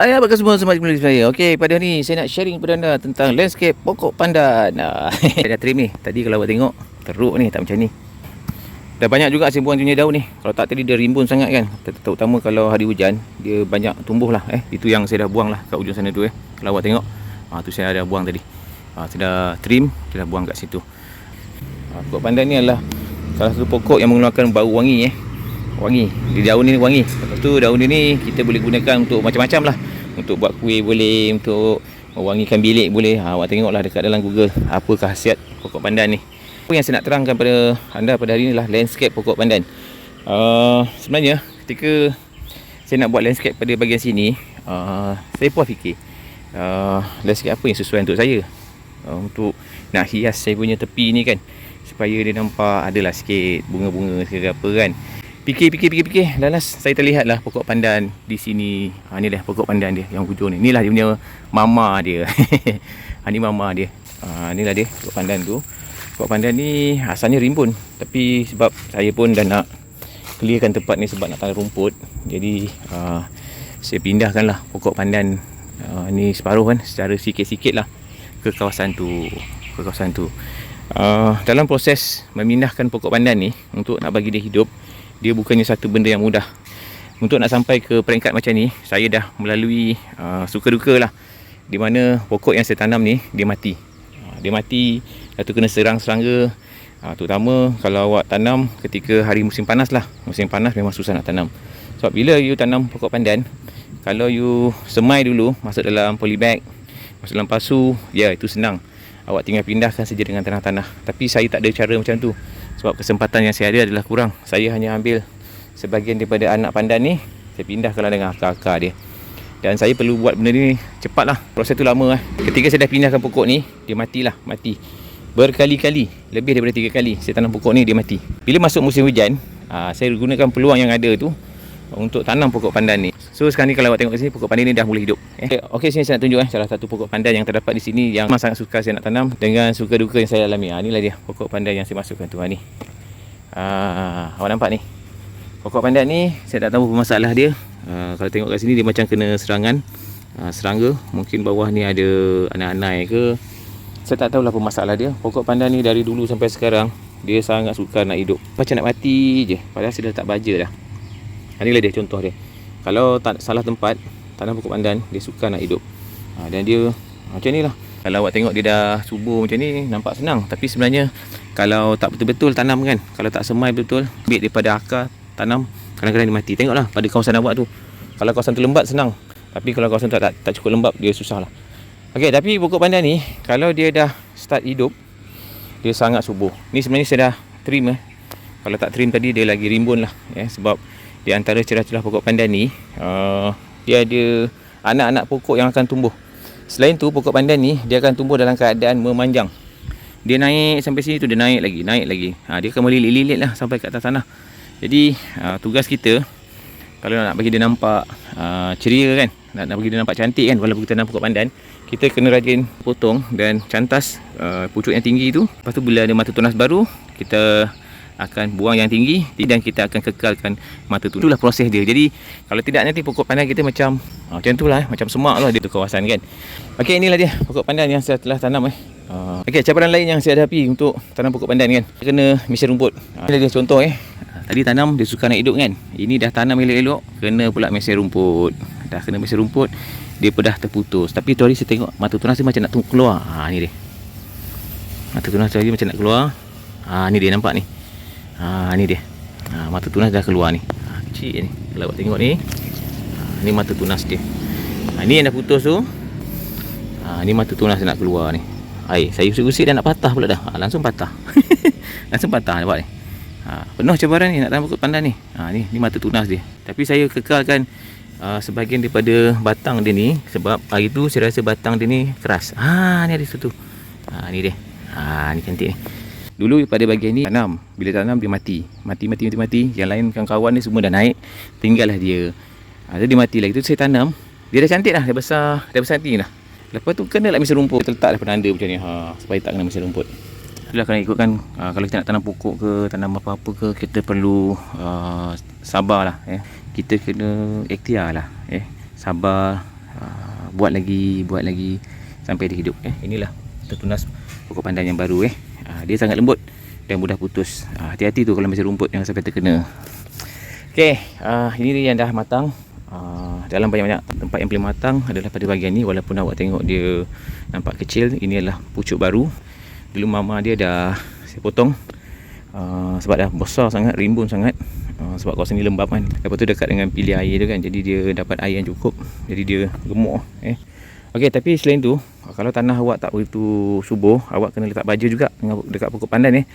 Hai, apa khabar semua selamat kembali saya. Okey, pada hari ni saya nak sharing kepada anda tentang landscape pokok pandan. Dah trim ni. Tadi kalau awak tengok, teruk ni tak macam ni. Dah banyak juga saya buang jenis daun ni. Kalau tak tadi dia rimbun sangat kan. Terutama kalau hari hujan, dia banyak tumbuh lah. Itu yang saya dah buang lah kat ujung sana tu. Kalau awak tengok, tu saya dah buang tadi. Saya dah trim, saya dah buang kat situ. Pokok pandan ni adalah salah satu pokok yang mengeluarkan bau wangi. Wangi. Di daun ni wangi. Lepas tu daun ni kita boleh gunakan untuk macam-macam lah. Untuk buat kuih boleh, untuk mewangikan bilik boleh. Awak tengoklah dekat dalam Google apa khasiat pokok pandan ni. Apa yang saya nak terangkan pada anda pada hari ni lah landscape pokok pandan. Sebenarnya ketika saya nak buat landscape pada bahagian sini, saya pun fikir landscape apa yang sesuai untuk saya. Untuk nak hias saya punya tepi ni kan, supaya dia nampak adalah sikit bunga-bunga ke apa kan. Fikir. Lalas saya terlihatlah pokok pandan di sini. Ni dah pokok pandan dia yang hujung ni. Inilah dia punya mama dia. Ni mama dia. Inilah dia pokok pandan tu. Pokok pandan ni asalnya rimbun, tapi sebab saya pun dah nak clearkan tempat ni sebab nak tanam rumput. Jadi saya pindahkanlah pokok pandan ni separuh kan, secara sikit-sikit lah ke kawasan tu. Dalam proses memindahkan pokok pandan ni untuk nak bagi dia hidup, dia bukannya satu benda yang mudah. Untuk nak sampai ke peringkat macam ni, saya dah melalui suka duka lah. Di mana pokok yang saya tanam ni, dia mati. Dia mati, lepas tu kena serang-serangga. Terutama kalau awak tanam ketika hari musim panas lah. Musim panas memang susah nak tanam. Sebab bila you tanam pokok pandan, kalau you semai dulu, masuk dalam polybag, masuk dalam pasu, ya itu senang. Awak tinggal pindahkan saja dengan tanah-tanah. Tapi saya tak ada cara macam tu. Sebab kesempatan yang saya ada adalah kurang. Saya hanya ambil sebahagian daripada anak pandan ni, saya pindahkanlah dengan akar-akar dia. Dan saya perlu buat benda ni cepat lah. Proses tu lama lah. Ketika saya dah pindahkan pokok ni, dia matilah. Mati berkali-kali. Lebih daripada 3 kali saya tanam pokok ni, dia mati. Bila masuk musim hujan, saya gunakan peluang yang ada tu untuk tanam pokok pandan ni. So sekarang ni kalau awak tengok kat sini, pokok pandan ni dah mula hidup. Okey, sini saya nak tunjuk salah satu pokok pandan yang terdapat di sini yang memang sangat suka saya nak tanam dengan suka duka yang saya alami. Inilah dia pokok pandan yang saya masukkan tu. Ni. Awak nampak ni. Pokok pandan ni saya tak tahu apa masalah dia. Kalau tengok kat sini dia macam kena serangan, serangga. Mungkin bawah ni ada anai-anai ke. Saya tak tahulah apa masalah dia. Pokok pandan ni dari dulu sampai sekarang dia sangat suka nak hidup. Macam nak mati je. Padahal saya dah tak baja dah. Inilah dia contoh dia. Kalau tak salah tempat tanam pokok pandan, dia suka nak hidup. Dan dia macam ni lah. Kalau awak tengok dia dah subur macam ni, nampak senang. Tapi sebenarnya kalau tak betul-betul tanam kan, kalau tak semai betul, ambil daripada akar, tanam, kadang-kadang dia mati. Tengoklah pada kawasan awak tu. Kalau kawasan tu lembat, senang. Tapi kalau kawasan tu tak cukup lembab, dia susah lah. Okey, tapi pokok pandan ni, kalau dia dah start hidup, dia sangat subur. Ni sebenarnya saya dah trim. Kalau tak trim tadi, dia lagi rimbun lah. Sebab di antara celah-celah pokok pandan ni, dia ada anak-anak pokok yang akan tumbuh. Selain tu, pokok pandan ni dia akan tumbuh dalam keadaan memanjang. Dia naik sampai sini tu, dia naik lagi. Dia akan melilit-lilit lah sampai ke atas tanah. Jadi tugas kita, kalau nak bagi dia nampak ceria kan, nak bagi dia nampak cantik kan, walaupun kita tanam pokok pandan, kita kena rajin potong dan cantas pucuk yang tinggi tu. Lepas tu bila ada mata tunas baru, kita akan buang yang tinggi dan kita akan kekalkan mata tu. Itulah proses dia. Jadi kalau tidak, nanti pokok pandan kita macam tu lah, macam semak lah di kawasan kan. Okey, inilah dia pokok pandan yang saya telah tanam. Okey, cabaran lain yang saya hadapi untuk tanam pokok pandan kan, kena mesin rumput. Inilah dia contoh. Tadi tanam dia suka nak hidup kan. Ini dah tanam elok-elok, kena pula mesin rumput. Dah kena mesin rumput, dia pun dah terputus. Tapi tu hari saya tengok mata tunas dia macam nak keluar. Ni dia. Mata tunas dia macam nak keluar. Ni dia, nampak ni. Ni dia. Mata tunas dah keluar ni. Kecil ni. Kalau awak tengok ni. Ni mata tunas dia. Ni yang dah putus tu. Ni mata tunas dia nak keluar ni. Saya usik-usik dah nak patah pula dah. Langsung patah. Langsung patah, nampak ni. Penuh cabaran ni nak tanam pokok pandan ni. Ni mata tunas dia. Tapi saya kekalkan sebahagian daripada batang dia ni, sebab hari tu saya rasa batang dia ni keras. Ni ada satu. Ni dia. Ni cantik ni. Dulu pada bahagian ni tanam, bila tanam dia mati. Yang lain kawan-kawan ni semua dah naik, tinggallah dia. Dia mati lagi. Tu saya tanam, dia dah cantik dah, dah besar tinggi dah. Lepas tu kena lah mesin rumput, kita letak dah penanda macam ni, supaya tak kena mesin rumput. Itulah kena ikutkan, kalau kita nak tanam pokok ke, tanam apa-apa ke, kita perlu sabar lah. Kita kena ikhtiar lah. Sabar, buat lagi sampai dia hidup. Inilah tertunas pokok pandan yang baru. Dia sangat lembut dan mudah putus. Hati-hati tu kalau masih rumput, jangan sampai terkena. Okey, ini dia yang dah matang. Dalam banyak-banyak tempat yang belum matang adalah pada bahagian ni. Walaupun awak tengok dia nampak kecil, ini adalah pucuk baru. Dulu mama dia dah saya potong sebab dah besar sangat, rimbun sangat. Sebab kawasan ni lembap kan. Lepas tu dekat dengan pilih air tu kan, jadi dia dapat air yang cukup, jadi dia gemuk. Okey, tapi selain tu, kalau tanah awak tak begitu subur, awak kena letak baja juga dekat pokok pandan.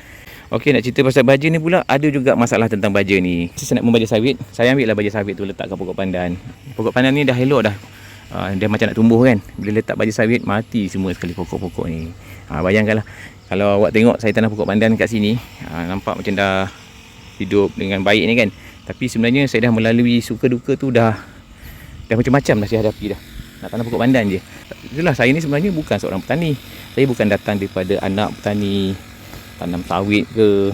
Okey, nak cerita pasal baja ni pula, ada juga masalah tentang baja ni. Saya nak membaja sawit, saya ambil lah baja sawit tu letak kat pokok pandan. Pokok pandan ni dah elok dah. Dia macam nak tumbuh kan. Bila letak baja sawit, mati semua sekali pokok-pokok ni. Bayangkanlah, kalau awak tengok saya tanam pokok pandan kat sini, nampak macam dah hidup dengan baik ni kan. Tapi sebenarnya saya dah melalui suka duka tu, dah macam-macam dah saya hadapi dah. Nak tanam pokok pandan je. Itulah, saya ni sebenarnya bukan seorang petani. Saya bukan datang daripada anak petani, tanam sawit ke,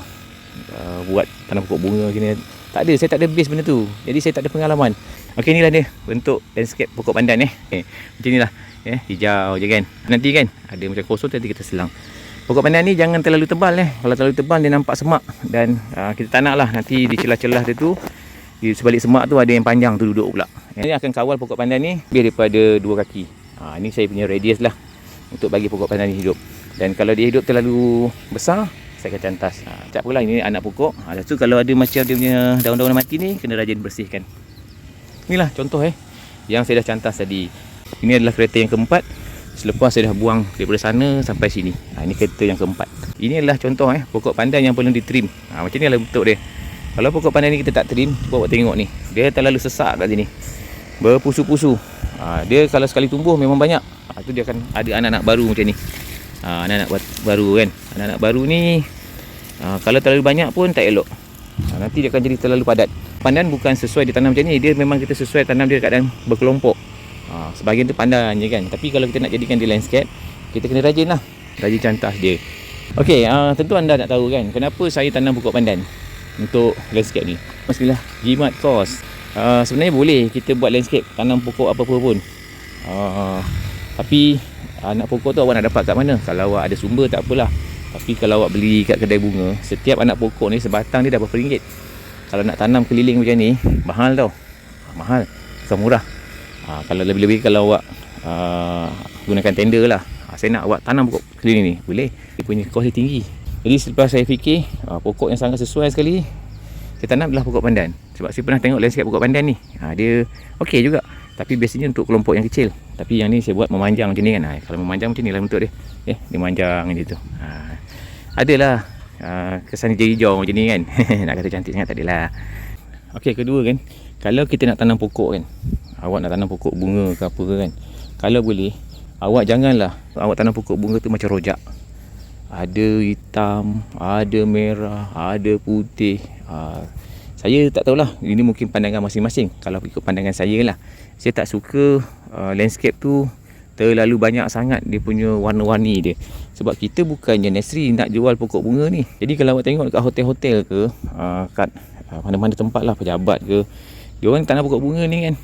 buat tanam pokok bunga macam ni. Tak ada, saya tak ada base benda tu. Jadi saya tak ada pengalaman. Okey, inilah dia bentuk landscape pokok pandan. Macam inilah, hijau je kan. Nanti kan ada macam kosong, nanti kita selang. Pokok pandan ni jangan terlalu tebal. Kalau terlalu tebal dia nampak semak. Dan kita tak nak lah nanti di celah-celah dia tu, di sebalik semak tu ada yang panjang tu duduk pula. Ini akan kawal pokok pandan ni lebih daripada 2 kaki. Ini saya punya radius lah untuk bagi pokok pandan ni hidup. Dan kalau dia hidup terlalu besar, saya akan cantas. Tak apalah, ini anak pokok. Lepas tu kalau ada macam dia punya daun-daun mati ni, kena rajin bersihkan. Inilah contoh yang saya dah cantas tadi. Ini adalah kereta yang keempat. Selepas saya dah buang daripada sana sampai sini. Ini kereta yang keempat. Ini adalah contoh pokok pandan yang perlu ditrim. Macam ni lah bentuk dia. Kalau pokok pandan ni kita tak trim, cuba awak tengok ni. Dia terlalu sesak kat sini. Berpusu-pusu. Dia kalau sekali tumbuh memang banyak. Tu dia akan ada anak-anak baru macam ni. Anak-anak baru kan. Anak-anak baru ni kalau terlalu banyak pun tak elok. Nanti dia akan jadi terlalu padat. Pandan bukan sesuai ditanam macam ni. Dia memang kita sesuai tanam dia dekat dalam berkelompok. Sebahagian tu pandan je kan. Tapi kalau kita nak jadikan dia landscape, kita kena rajin lah. Rajin cantas dia. Okey, tentu anda nak tahu kan, kenapa saya tanam pokok pandan untuk landscape ni. Bismillah, jimat kos. Sebenarnya boleh kita buat landscape, tanam pokok apa-apa pun. Tapi anak pokok tu awak nak dapat kat mana? Kalau awak ada sumber tak apalah. Tapi kalau awak beli kat kedai bunga, setiap anak pokok ni sebatang dia dah berapa ringgit. Kalau nak tanam keliling macam ni, mahal tau. Mahal, bukan murah. Kalau lebih-lebih kalau awak gunakan tender lah. Saya nak awak tanam pokok keliling ni, boleh. Dia punya kos dia tinggi. Jadi selepas saya fikir pokok yang sangat sesuai sekali, saya tanam adalah pokok pandan. Sebab saya pernah tengok landscape pokok pandan ni, dia okey juga. Tapi biasanya untuk kelompok yang kecil. Tapi yang ni saya buat memanjang macam ni kan. Kalau memanjang macam ni lah bentuk dia. Dia manjang macam tu. Adalah kesan hijau-hijau macam ni kan. Nak kata cantik sangat tak adalah. Okey, kedua kan, kalau kita nak tanam pokok kan, awak nak tanam pokok bunga ke apa ke kan, kalau boleh awak janganlah awak tanam pokok bunga tu macam rojak. Ada hitam, ada merah, ada putih. Saya tak tahulah, ini mungkin pandangan masing-masing. Kalau ikut pandangan saya lah, saya tak suka landscape tu terlalu banyak sangat dia punya warna-warni dia. Sebab kita bukannya nursery nak jual pokok bunga ni. Jadi kalau awak tengok dekat hotel-hotel ke, kat mana-mana tempat lah, pejabat ke, dia orang tanam pokok bunga ni kan,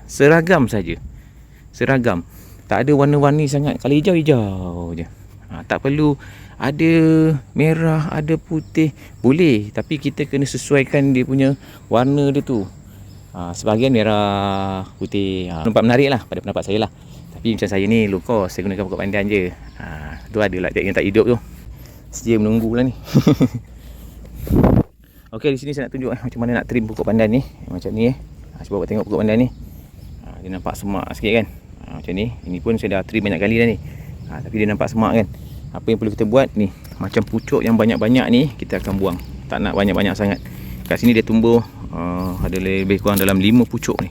seragam saja. Seragam. Tak ada warna-warni sangat. Kalau hijau-hijau je. Tak perlu ada merah, ada putih. Boleh, tapi kita kena sesuaikan dia punya warna dia tu. Sebahagian merah, putih. Nampak menarik lah pada pendapat saya lah. Tapi macam saya ni low cost, saya gunakan pokok pandan je. Tu adalah yang tak hidup tu. Sedia menunggu lah ni. Okey, di sini saya nak tunjuk macam mana nak trim pokok pandan ni. Macam ni cuba awak tengok pokok pandan ni. Dia nampak semak sikit kan. Macam ni. Ini pun saya dah trim banyak kali dah ni. Tapi dia nampak semak kan. Apa yang perlu kita buat ni, macam pucuk yang banyak-banyak ni kita akan buang. Tak nak banyak-banyak sangat. Kat sini dia tumbuh ada lebih kurang dalam 5 pucuk ni.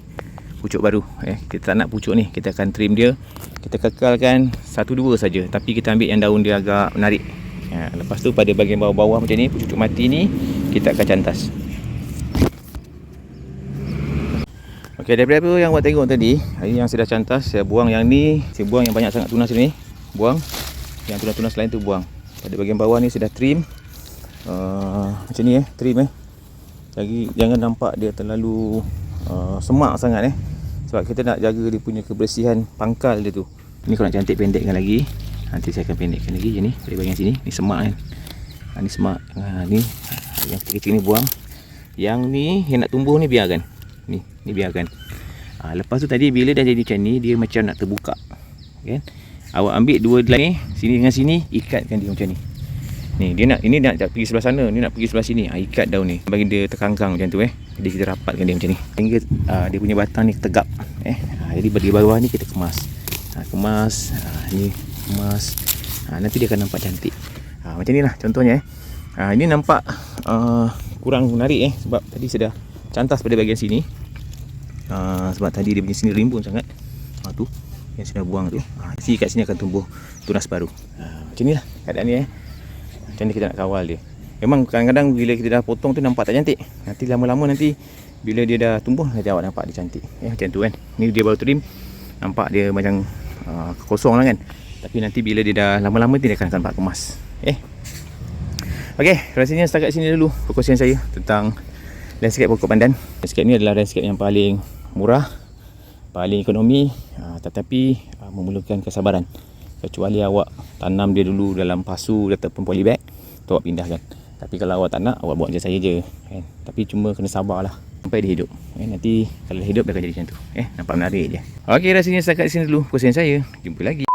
Pucuk baru. Kita tak nak pucuk ni, kita akan trim dia. Kita kekalkan 1-2 saja. Tapi kita ambil yang daun dia agak menarik. Lepas tu pada bahagian bawah-bawah macam ni, pucuk mati ni kita akan cantas. Okey, daripada apa yang awak tengok tadi, hari yang saya dah cantas, saya buang yang ni, saya buang yang banyak sangat tunas ni, buang. Yang tunas-tunas lain tu buang. Pada bahagian bawah ni saya dah trim. Macam ni trim Lagi jangan nampak dia terlalu semak sangat Sebab kita nak jaga dia punya kebersihan pangkal dia tu. Ni kalau nak cantik pendekkan lagi. Nanti saya akan pendekkan lagi je ni pada bahagian sini. Ni semak kan. Ni semak. Ni yang kecil-kecil ni buang. Yang ni yang nak tumbuh ni biarkan. Ni biarkan. Lepas tu tadi bila dah jadi macam ni, dia macam nak terbuka. Kan? Awak ambil dua line ni, sini dengan sini, ikatkan dia macam ni. Ni dia nak, ini nak pergi sebelah sana, ni nak pergi sebelah sini. Ikat daun ni bagi dia terkangkang macam tu Jadi kita rapatkan dia macam ni hingga dia punya batang ni tegap. Jadi di bawah ni kita kemas. Kemas, ni kemas. Nanti dia akan nampak cantik. Macam ni lah contohnya ini nampak kurang menarik sebab tadi sudah cantas pada bahagian sini. Sebab tadi dia punya sini rimbun sangat. Tu yang sudah buang tu. Kat sini akan tumbuh tunas baru. Macam ni lah keadaan ni Macam ni kita nak kawal dia. Memang kadang-kadang bila kita dah potong tu nampak tak cantik. Nanti lama-lama nanti bila dia dah tumbuh nanti awak nampak dia cantik. Macam tu kan. Ni dia baru trim. Nampak dia macam kosong lah kan. Tapi nanti bila dia dah lama-lama dia akan nampak kemas. Okey, rasanya setakat sini dulu perkongsian saya tentang landscape pokok pandan. Landscape ni adalah landscape yang paling murah, paling ekonomi, tetapi memerlukan kesabaran. Kecuali awak tanam dia dulu dalam pasu ataupun polybag, tu awak pindahkan. Tapi kalau awak tak nak, awak buat macam saya je kan? Tapi cuma kena sabarlah sampai dia hidup. Nanti kalau dia hidup dia akan jadi macam tu. Nampak menarik je. Okey, rasanya setakat sini dulu perkongsian saya. Jumpa lagi.